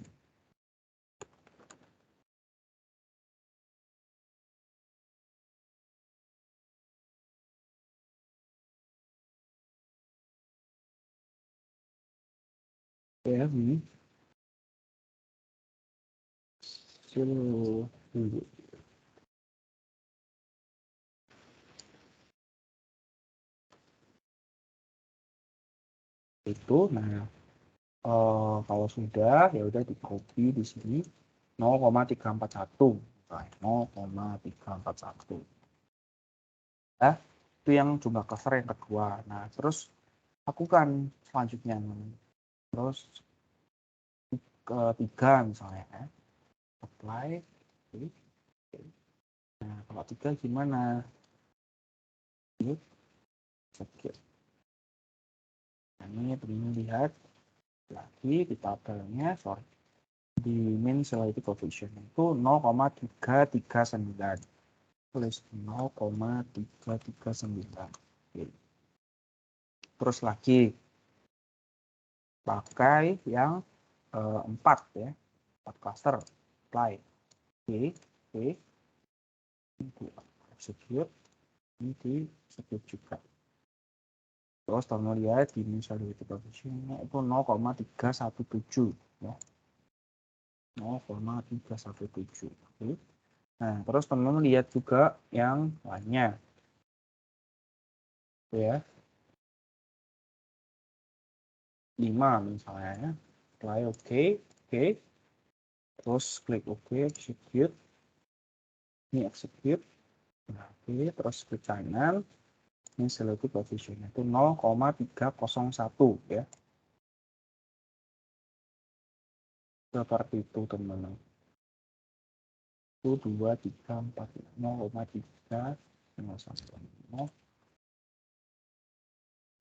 Ya, ini silhouette. Itu nah kalau sudah ya udah di copy di sini 0,341 0,341 nah itu yang jumlah cluster yang kedua. Nah terus lakukan selanjutnya terus ketiga misalnya ya. Apply. Nah kalau 3 gimana ini sedikit. Nah, ini teman lihat lagi di tabelnya sorry di mean silhouette coefficient itu 0,339 tulis 0,339. Terus lagi pakai yang 4 ya, 4 cluster apply. Oke, di execute, ini di execute juga. Terus teman lihat di misalnya itu coefficientnya itu 0,317 ya, 0,317. Oke. Nah terus teman lihat juga yang lainnya ya, 5 misalnya ya, apply oke. Terus klik OK, execute, ini execute. Nah, oke, terus klik kanan, ini silhouette coefficient itu 0,301 ya. Seperti itu teman-teman. 1, 2, 3, 4, 0,3, 0,1.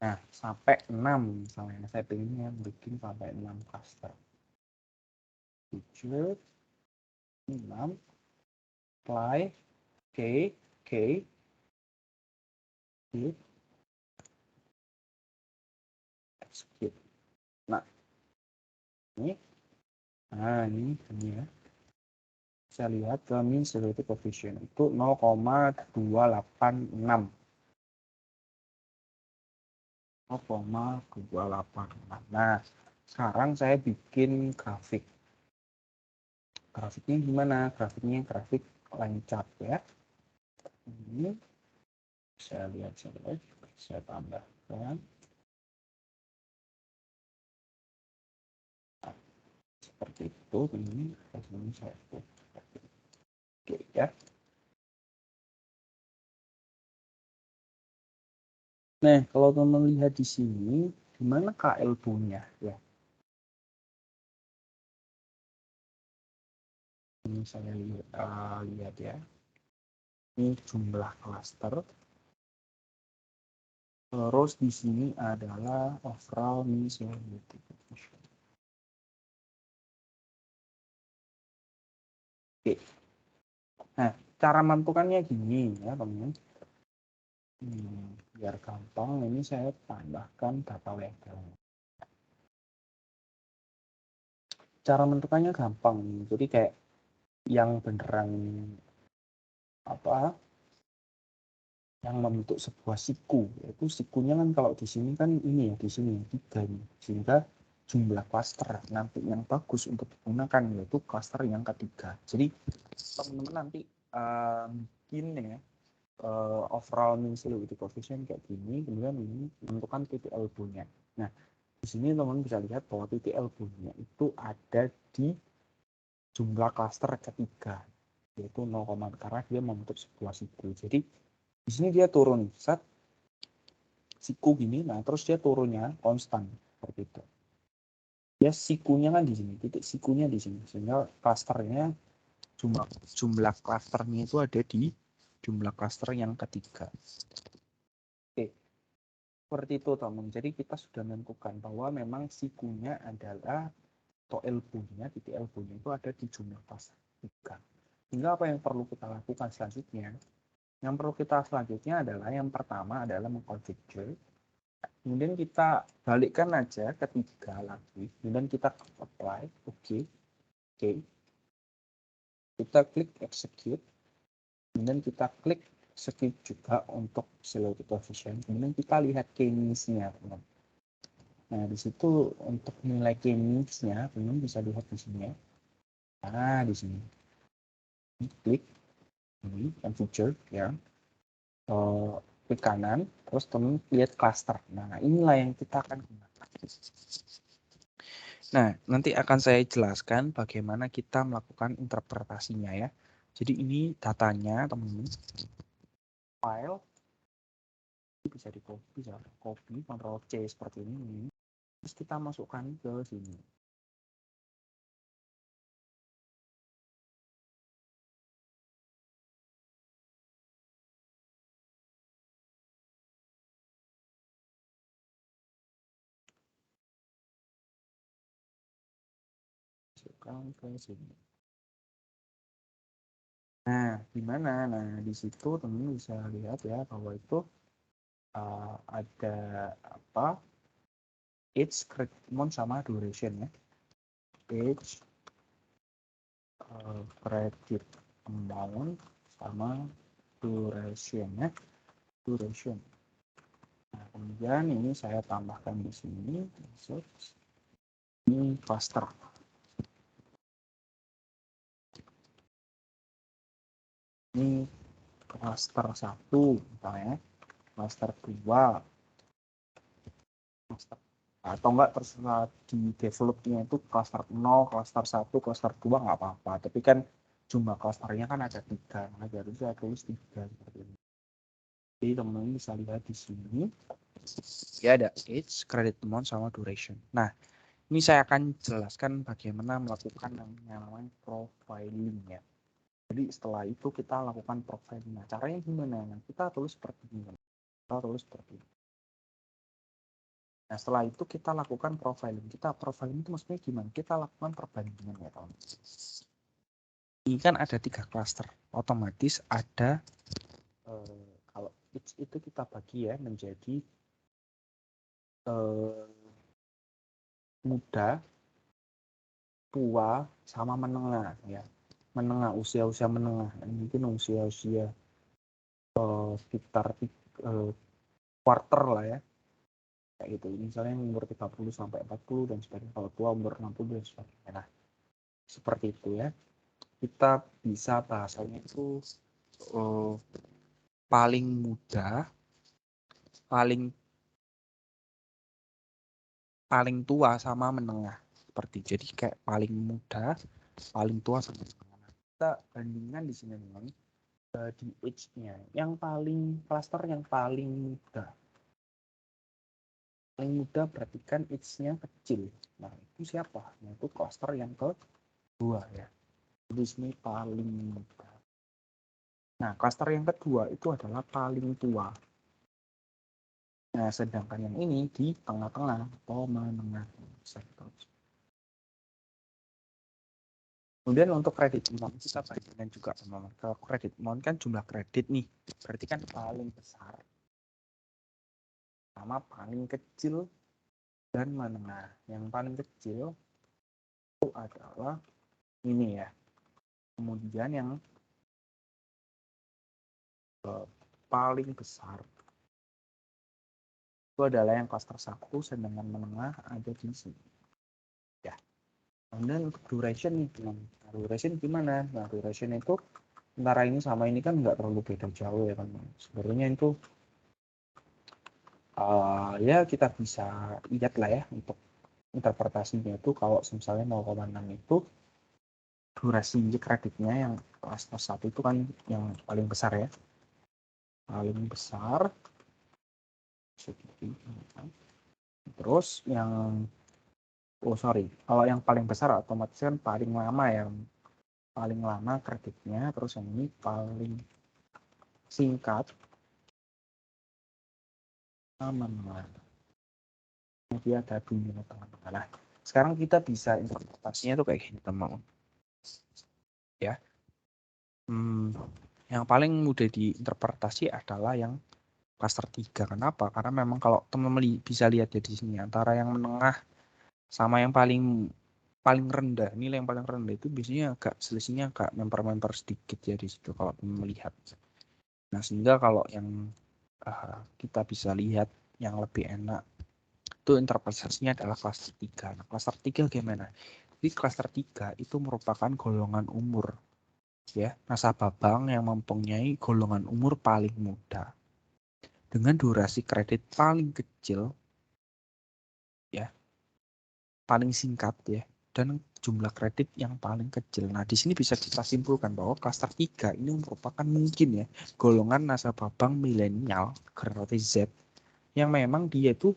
Nah, sampai 6 misalnya. Saya pengennya bikin sampai 6 cluster. 7, 6, apply, oke. Execute. Nah, ini ya. Saya lihat mean celebrity coefficient itu 0,286. 0,286. Nah, sekarang saya bikin grafik. Grafiknya gimana? Grafiknya grafik line chart ya. Ini saya lihat, saya tambahkan. Seperti itu, ini saya oke ya. Nah, kalau teman lihat di sini, di mana KL-nya ya? Ini saya lihat ya. Ini jumlah klaster. Terus di sini adalah overall mean celebrity coefficient. Oke. Nah, cara menentukannya gini ya, teman-teman. Biar gampang, ini saya tambahkan data label. Cara menentukannya gampang, jadi kayak yang beneran yang membentuk sebuah siku, yaitu sikunya kan kalau di sini kan ini ya, di sini 3 nih, sehingga jumlah klaster nanti yang bagus untuk digunakan yaitu klaster yang ketiga. Jadi teman-teman nanti bikin ya overall mean celebrity coefficient kayak gini, kemudian ini menentukan titik elbow-nya. Nah, di sini teman-teman bisa lihat bahwa titik elbow-nya itu ada di jumlah klaster ketiga, yaitu 0, karena dia membentuk sebuah siku. Jadi di sini dia turun siku gini, nah terus dia turunnya konstan seperti itu. Ya sikunya kan di sini, titik sikunya di sini, sehingga klasternya jumlah klasternya itu ada di jumlah klaster yang ketiga. Oke, seperti itu teman. Jadi kita sudah menentukan bahwa memang sikunya adalah atau elbow-nya, titik elbow-nya itu ada di jumlah klaster ketiga. Sehingga apa yang perlu kita lakukan selanjutnya? Yang perlu kita selanjutnya adalah yang pertama adalah mengconfigure. Kemudian kita balikkan aja ketiga lagi. Kemudian kita apply, oke. Kita klik execute. Kemudian kita klik execute juga untuk celebrity coefficient. Kemudian kita lihat k-means-nya, teman. Nah, di situ untuk nilai k-means-nya, teman bisa lihat di sini ya. Nah, di sini. Klik ini configure ya. Klik kanan, terus teman lihat cluster. Nah, inilah yang kita akan gunakan. Nah, nanti akan saya jelaskan bagaimana kita melakukan interpretasinya ya. Jadi ini datanya, teman-teman. File bisa copy, Ctrl C seperti ini. Terus kita masukkan ke sini. Masukkan ke sini. Nah, gimana? Nah, di situ teman-teman bisa lihat ya bahwa itu ada age, credit amount sama duration ya. Age, credit amount sama duration ya. Duration. Nah, kemudian ini saya tambahkan di sini. Ini cluster. Ini cluster 1 misalnya, cluster 2, cluster, atau enggak terserah di developnya itu cluster 0, cluster 1, cluster 2 nggak apa-apa. Tapi kan jumlah clusternya kan ada 3, maka harus saya tulis 3 seperti ini. Jadi teman-teman bisa lihat di sini ya ada age, credit amount sama duration. Nah, ini saya akan jelaskan bagaimana melakukan yang namanya profiling ya. Jadi setelah itu kita lakukan profiling. Nah, caranya gimana? Nah, kita tulis seperti ini. Nah, setelah itu kita lakukan profiling. Profiling itu maksudnya gimana? Kita lakukan perbandingan ya, teman. Ini kan ada 3 klaster. Otomatis ada kalau age itu kita bagi ya menjadi muda, tua, sama menengah ya. Menengah, usia-usia menengah, mungkin usia-usia sekitar quarter lah ya, kayak gitu. Misalnya umur 30 sampai 40 dan sebagainya, kalau tua umur 60 dan sebagainya. Nah, seperti itu ya. Kita bisa bahasanya itu paling muda, paling tua sama menengah, seperti jadi kayak paling muda, paling tua sama menengah. Kita bandingkan di sini dengan di age-nya yang paling cluster yang paling muda. Paling muda berarti kan age-nya kecil. Nah, itu siapa? Nah, itu cluster yang kedua ya. Jadi sini paling muda. Nah, cluster yang kedua itu adalah paling tua. Nah, sedangkan yang ini di tengah-tengah atau menengah. Kemudian untuk kredit amount kita bandingkan juga teman-teman. Kalau kredit amount kan jumlah kredit nih, berarti kan paling besar sama paling kecil dan menengah. Yang paling kecil itu adalah ini ya. Kemudian yang paling besar itu adalah yang cluster 1, sedangkan menengah ada di sini. Ya. Kemudian untuk duration nih, nah, duration gimana? Nah, duration itu antara ini sama ini kan nggak terlalu beda jauh ya kan. Sebenarnya itu ya kita bisa lihat lah ya untuk interpretasinya itu kalau misalnya 0,6 itu durasi kreditnya yang cluster 1 itu kan yang paling besar ya. Paling besar. Terus yang kalau yang paling besar otomatis kan paling lama ya. Paling lama kreditnya, terus yang ini paling singkat. Aman. Dia ada dunia teman-teman. Nah, sekarang kita bisa interpretasinya tuh kayak gini teman-teman. Ya. Yang paling mudah diinterpretasi adalah yang cluster 3. Kenapa? Karena memang kalau teman-teman bisa lihat ya di sini antara yang menengah sama yang paling rendah, nilai yang paling rendah itu biasanya agak selisihnya agak memper sedikit ya di situ kalau teman melihat. Nah, sehingga kalau yang kita bisa lihat yang lebih enak itu interpretasinya adalah cluster 3. Nah, cluster 3 gimana? Jadi cluster 3 itu merupakan golongan umur ya, nasabah bank yang mempunyai golongan umur paling muda dengan durasi kredit paling kecil ya, paling singkat ya, dan jumlah kredit yang paling kecil. Nah, di sini bisa kita simpulkan bahwa cluster 3 ini merupakan mungkin ya golongan nasabah bank milenial generasi Z yang memang dia itu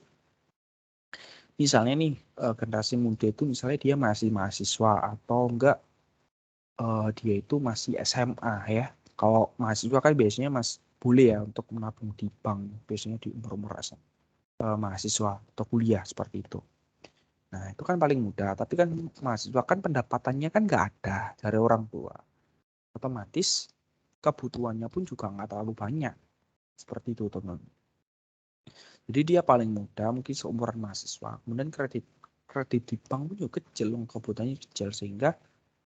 misalnya nih generasi muda itu misalnya dia masih mahasiswa atau enggak dia itu masih SMA ya. Kalau mahasiswa kan biasanya boleh ya untuk menabung di bank biasanya di umur-umur mahasiswa atau kuliah seperti itu. Nah, itu kan paling mudah, tapi kan mahasiswa kan pendapatannya kan nggak ada dari orang tua. Otomatis kebutuhannya pun juga nggak terlalu banyak. Seperti itu, teman. Jadi dia paling muda, mungkin seumuran mahasiswa. Kemudian kredit di bank pun juga kecil, kebutuhannya kecil. Sehingga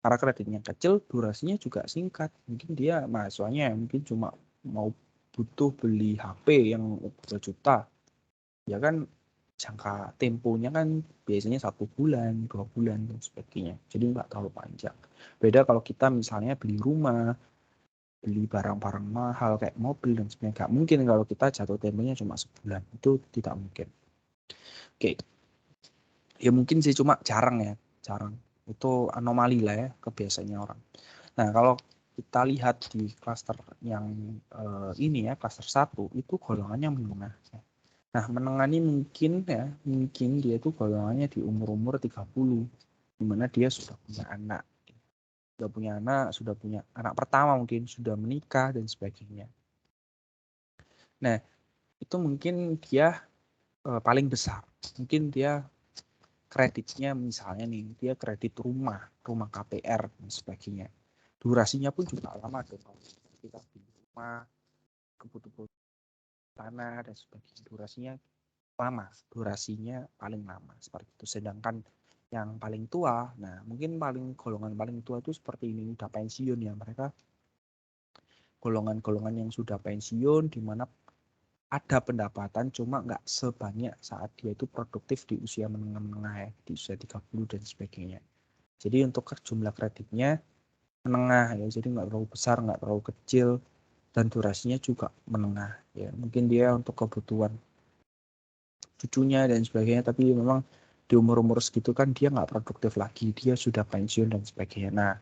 karena kreditnya kecil, durasinya juga singkat. Mungkin dia mahasiswanya mungkin cuma mau butuh beli HP yang 2 juta. Ya kan jangka temponya kan biasanya 1 bulan, 2 bulan dan sebagainya. Jadi nggak terlalu panjang. Beda kalau kita misalnya beli rumah, beli barang-barang mahal kayak mobil dan sebagainya. Nggak mungkin kalau kita jatuh temponya cuma sebulan. Itu tidak mungkin. Oke. Ya mungkin sih cuma jarang ya. Jarang. Itu anomali lah ya kebiasaannya orang. Nah kalau kita lihat di klaster yang ini ya, klaster 1 itu golongannya menengah. Nah, menengah ini mungkin dia itu golongannya di umur-umur 30, di mana dia sudah punya anak. Sudah punya anak pertama mungkin, sudah menikah dan sebagainya. Nah, itu mungkin dia paling besar. Mungkin dia kreditnya misalnya nih, dia kredit rumah KPR dan sebagainya. Durasinya pun juga lama dong. Kita beli rumah, kebutuhan tanah dan sebagainya. Durasinya lama, durasinya paling lama seperti itu. Sedangkan yang paling tua, nah mungkin golongan paling tua itu seperti ini, udah pensiun ya, mereka golongan-golongan yang sudah pensiun di mana ada pendapatan cuma nggak sebanyak saat dia itu produktif di usia menengah-menengah ya, di usia 30 dan sebagainya. Jadi untuk jumlah kreditnya menengah ya, jadi nggak terlalu besar, nggak terlalu kecil, dan durasinya juga menengah ya. Mungkin dia untuk kebutuhan cucunya dan sebagainya, tapi memang di umur-umur segitu kan dia nggak produktif lagi, dia sudah pensiun dan sebagainya. Nah,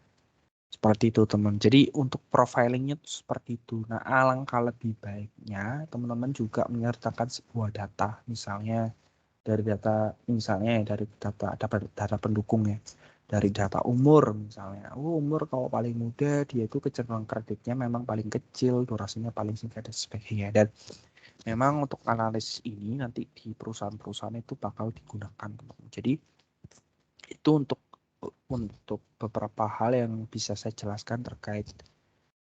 seperti itu teman. Jadi untuk profilingnya tuh seperti itu. Nah, alangkah lebih baiknya teman-teman juga menyertakan sebuah data, misalnya dari data, misalnya dari data pendukung ya, dari data umur misalnya. Umur kalau paling muda dia itu kecenderungan kreditnya memang paling kecil, durasinya paling singkat dan sebagainya. Dan memang untuk analisis ini nanti di perusahaan-perusahaan itu bakal digunakan. Jadi itu untuk beberapa hal yang bisa saya jelaskan terkait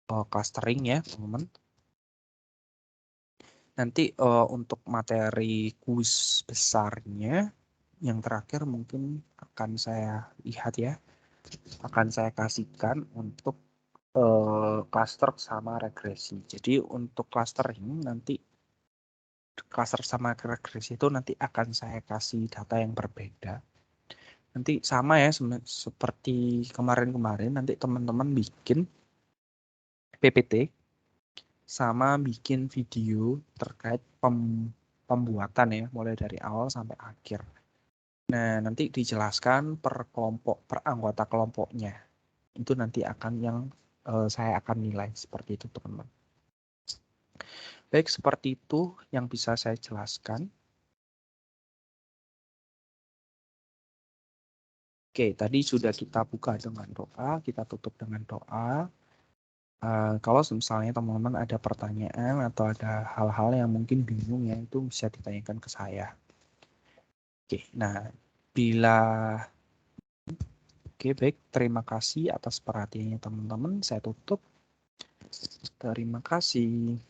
clustering ya teman-teman. Nanti untuk materi kuis besarnya yang terakhir mungkin akan saya lihat ya, akan saya kasihkan untuk cluster sama regresi. Jadi untuk clustering nanti cluster sama regresi itu nanti akan saya kasih data yang berbeda. Nanti sama ya seperti kemarin-kemarin, nanti teman-teman bikin PPT sama bikin video terkait pembuatan ya, mulai dari awal sampai akhir. Nah, nanti dijelaskan per kelompok, per anggota kelompoknya. Itu nanti akan yang saya akan nilai seperti itu, teman-teman. Baik, seperti itu yang bisa saya jelaskan. Oke, tadi sudah kita buka dengan doa, kita tutup dengan doa. Kalau misalnya teman-teman ada pertanyaan atau ada hal-hal yang mungkin bingung ya, itu bisa ditanyakan ke saya. Oke, nah bila oke baik, terima kasih atas perhatiannya teman-teman. Saya tutup. Terima kasih.